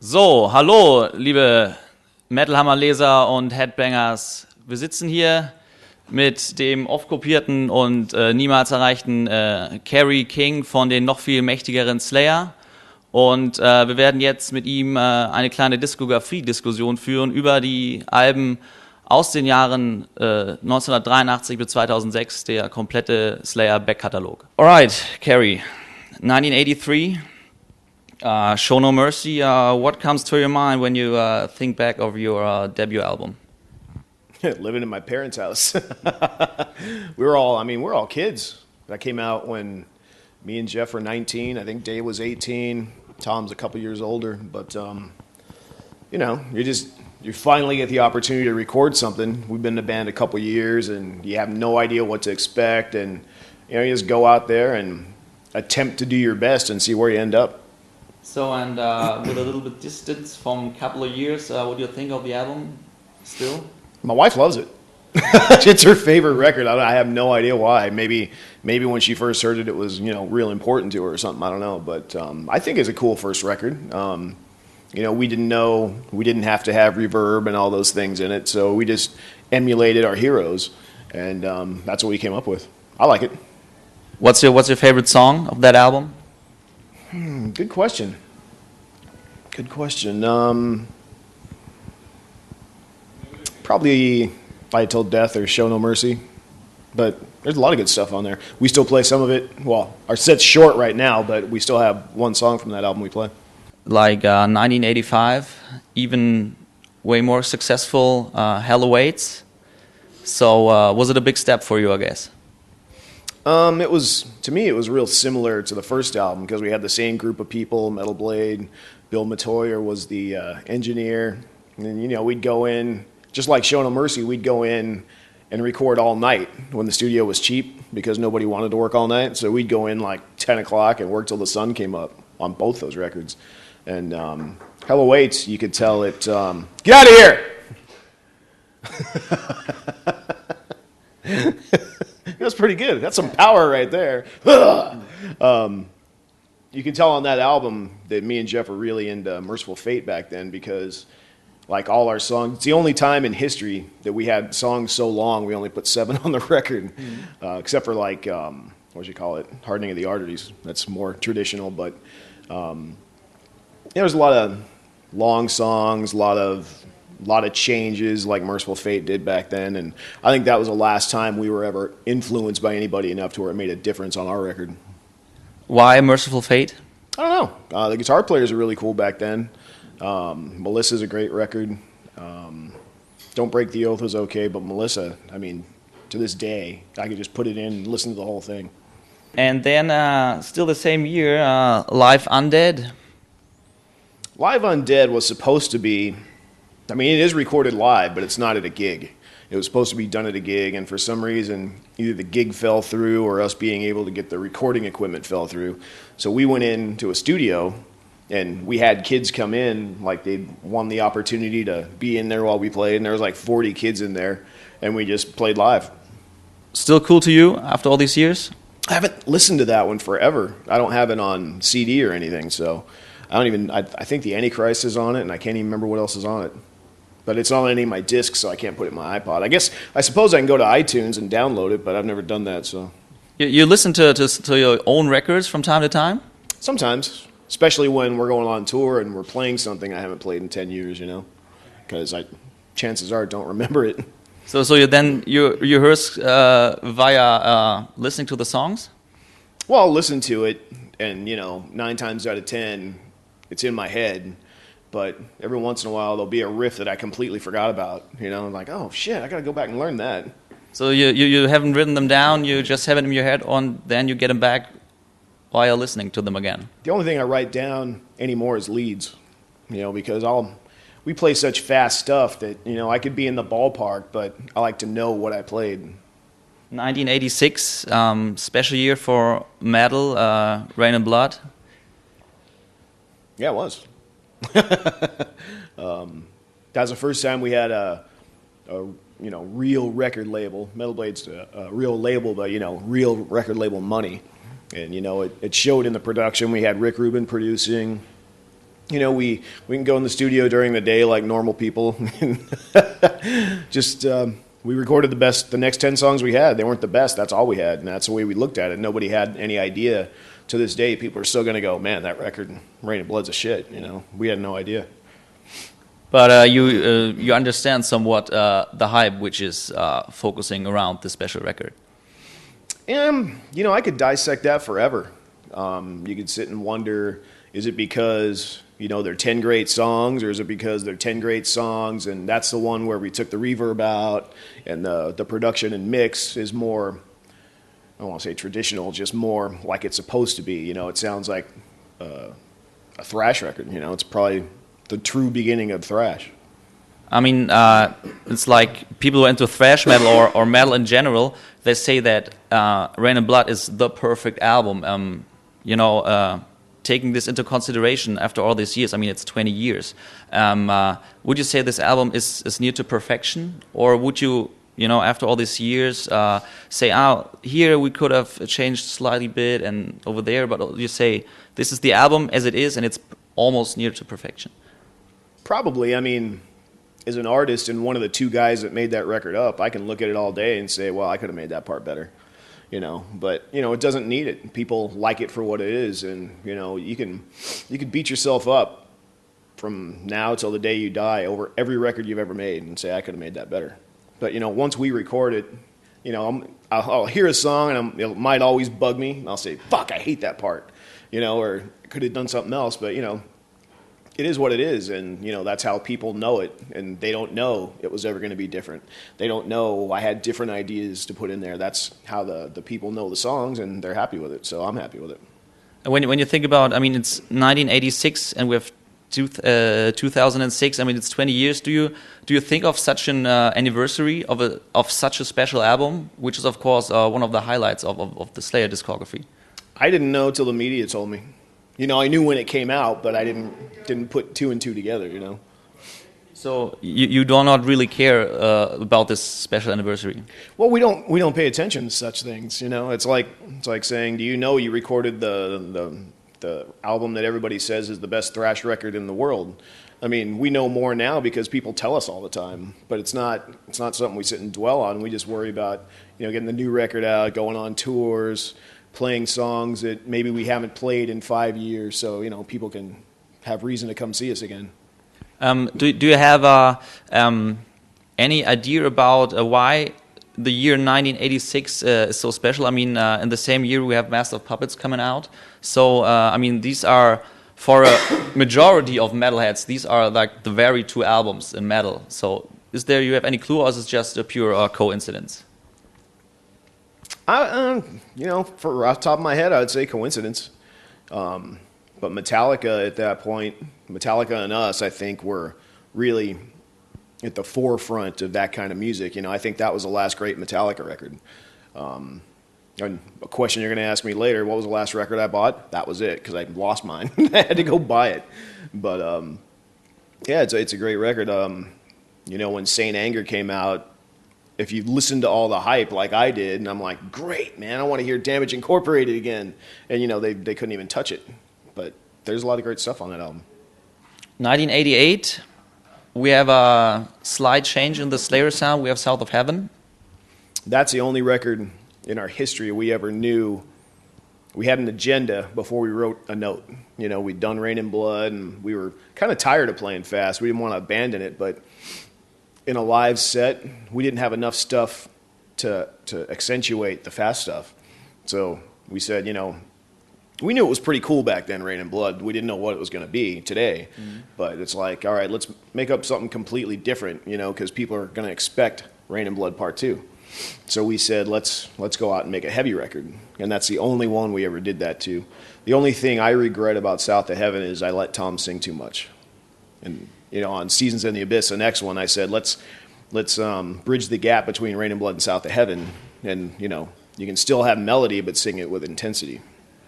So, hallo, liebe Metal-Hammer-Leser und Headbangers. Wir sitzen hier mit dem oft kopierten und niemals erreichten Kerry King von den noch viel mächtigeren Slayer. Und wir werden jetzt mit ihm eine kleine Diskografie-Diskussion führen über die Alben aus den Jahren 1983 bis 2006, der komplette Slayer-Backkatalog. Alright, Kerry, 1983. Show No Mercy, what comes to your mind when you think back of your debut album? Living in my parents' house. we're all kids. That came out when me and Jeff were 19. I think Dave was 18. Tom's a couple years older. But, you finally get the opportunity to record something. We've been in the band a couple years, and you have no idea what to expect. And, you just go out there and attempt to do your best and see where you end up. So, and with a little bit distance from a couple of years, what do you think of the album still? My wife loves it. It's her favorite record. I have no idea why. Maybe when she first heard it, it was real important to her or something. I don't know, but I think it's a cool first record. We didn't have to have reverb and all those things in it, so we just emulated our heroes, and that's what we came up with. I like it. What's your favorite song of that album? Good question. Probably If I Till Death or Show No Mercy. But there's a lot of good stuff on there. We still play some of it. Well, our set's short right now, but we still have one song from that album we play. Like 1985, even way more successful, Hell Awaits. So was it a big step for you, I guess? It was real similar to the first album because we had the same group of people. Metal Blade, Bill Matoyer was the engineer. And then, we'd go in, just like Show No Mercy, we'd go in and record all night when the studio was cheap because nobody wanted to work all night. So we'd go in like 10 o'clock and work till the sun came up on both those records. And Hell Awaits, you could tell it, get out of here! That's pretty good. That's some power right there. You can tell on that album that me and Jeff were really into Merciful Fate back then because, like all our songs, it's the only time in history that we had songs so long we only put 7 on the record, except for like, Hardening of the Arteries. That's more traditional, but there was a lot of long songs, a lot of changes like Merciful Fate did back then, and I think that was the last time we were ever influenced by anybody enough to where it made a difference on our record. Why Merciful Fate? I don't know. The guitar players are really cool back then. Melissa's a great record. Don't Break the Oath was okay, but Melissa, to this day, I could just put it in and listen to the whole thing. And then, still the same year, Live Undead. Live Undead was supposed to be... it is recorded live, but it's not at a gig. It was supposed to be done at a gig, and for some reason, either the gig fell through or us being able to get the recording equipment fell through. So we went into a studio, and we had kids come in, like they'd won the opportunity to be in there while we played, and there was like 40 kids in there, and we just played live. Still cool to you after all these years? I haven't listened to that one forever. I don't have it on CD or anything, so I think the Antichrist is on it, and I can't even remember what else is on it. But it's not on any of my discs, so I can't put it in my iPod. I suppose I can go to iTunes and download it, but I've never done that. So you listen to your own records from time to time? Sometimes, especially when we're going on tour and we're playing something I haven't played in 10 years, because chances are I don't remember it. So you rehearse via listening to the songs? Well, I'll listen to it, and 9 times out of 10, it's in my head. But every once in a while, there'll be a riff that I completely forgot about. Like, oh shit, I gotta go back and learn that. So you haven't written them down, you just have it in your head, and then you get them back while you're listening to them again. The only thing I write down anymore is leads, because we play such fast stuff that, I could be in the ballpark, but I like to know what I played. 1986, special year for metal, Rain and Blood. Yeah, it was. That was the first time we had a real record label. Metal Blade's a real label, but real record label money, and it showed in the production. We had Rick Rubin producing, you know, we can go in the studio during the day like normal people. Just we recorded the next 10 songs we had. They weren't the best. That's all we had, and that's the way we looked at it. Nobody had any idea. To this day, people are still going to go, man, that record, Rain and Blood's a shit. You know, we had no idea. But you understand somewhat the hype which is focusing around the special record. You know, I could dissect that forever. You could sit and wonder, is it because, you know, they're 10 great songs, or is it because they're 10 great songs and that's the one where we took the reverb out and the production and mix is more, I don't want to say traditional, just more like it's supposed to be. You know, it sounds like a thrash record. You know, it's probably the true beginning of thrash. I mean, it's like people who are into thrash metal or metal in general, they say that Rain and Blood is the perfect album. You know, taking this into consideration after all these years, I mean, it's 20 years. Would you say this album is near to perfection? Or would you, you know, after all these years, say, here we could have changed slightly bit and over there, but you say, this is the album as it is and it's almost near to perfection? Probably. I mean, as an artist and one of the two guys that made that record up, I can look at it all day and say, well, I could have made that part better, you know. But, you know, it doesn't need it. People like it for what it is, and, you know, you can beat yourself up from now till the day you die over every record you've ever made and say, I could have made that better. But, you know, once we record it, you know, I'll hear a song and it might always bug me. And I'll say, fuck, I hate that part, you know, or could have done something else. But, you know, it is what it is, and, you know, that's how people know it, and they don't know it was ever going to be different. They don't know I had different ideas to put in there. That's how the people know the songs, and they're happy with it, so I'm happy with it. And when you think about, I mean, it's 1986, and we have 2006, I mean, it's 20 years. Do you think of such an anniversary of such a special album, which is, of course, one of the highlights of the Slayer discography? I didn't know till the media told me. You know, I knew when it came out, but I didn't put two and two together, you know. So you do not really care about this special anniversary? Well, we don't pay attention to such things, you know. It's like saying, do you know you recorded the album that everybody says is the best thrash record in the world? I mean, we know more now because people tell us all the time, but it's not something we sit and dwell on. We just worry about, you know, getting the new record out, going on tours, playing songs that maybe we haven't played in 5 years, so, you know, people can have reason to come see us again. Do you have any idea about why the year 1986 is so special? I mean, in the same year we have Master of Puppets coming out. So, I mean, these are, for a majority of metalheads, these are like the very two albums in metal. So, you have any clue, or is it just a pure coincidence? You know, for off the top of my head, I would say coincidence. But Metallica at that point, Metallica and us, I think, were really at the forefront of that kind of music. You know, I think that was the last great Metallica record. And a question you're going to ask me later, what was the last record I bought? That was it, because I lost mine. I had to go buy it. But, yeah, it's a great record. You know, when Saint Anger came out, if you listen to all the hype like I did, and I'm like, great, man, I want to hear Damage Incorporated again. And, you know, they couldn't even touch it. But there's a lot of great stuff on that album. 1988, we have a slight change in the Slayer sound. We have South of Heaven. That's the only record in our history we ever knew. We had an agenda before we wrote a note. You know, we'd done Rain and Blood, and we were kind of tired of playing fast. We didn't want to abandon it, but in a live set, we didn't have enough stuff to accentuate the fast stuff. So we said, you know, we knew it was pretty cool back then, Rain and Blood. We didn't know what it was going to be today. Mm-hmm. But it's like, all right, let's make up something completely different, you know, because people are going to expect Rain and Blood Part 2. So we said, let's go out and make a heavy record. And that's the only one we ever did that to. The only thing I regret about South of Heaven is I let Tom sing too much. And, you know, on Seasons in the Abyss, the next one, I said, let's bridge the gap between Rain and Blood and South of Heaven. And, you know, you can still have melody, but sing it with intensity.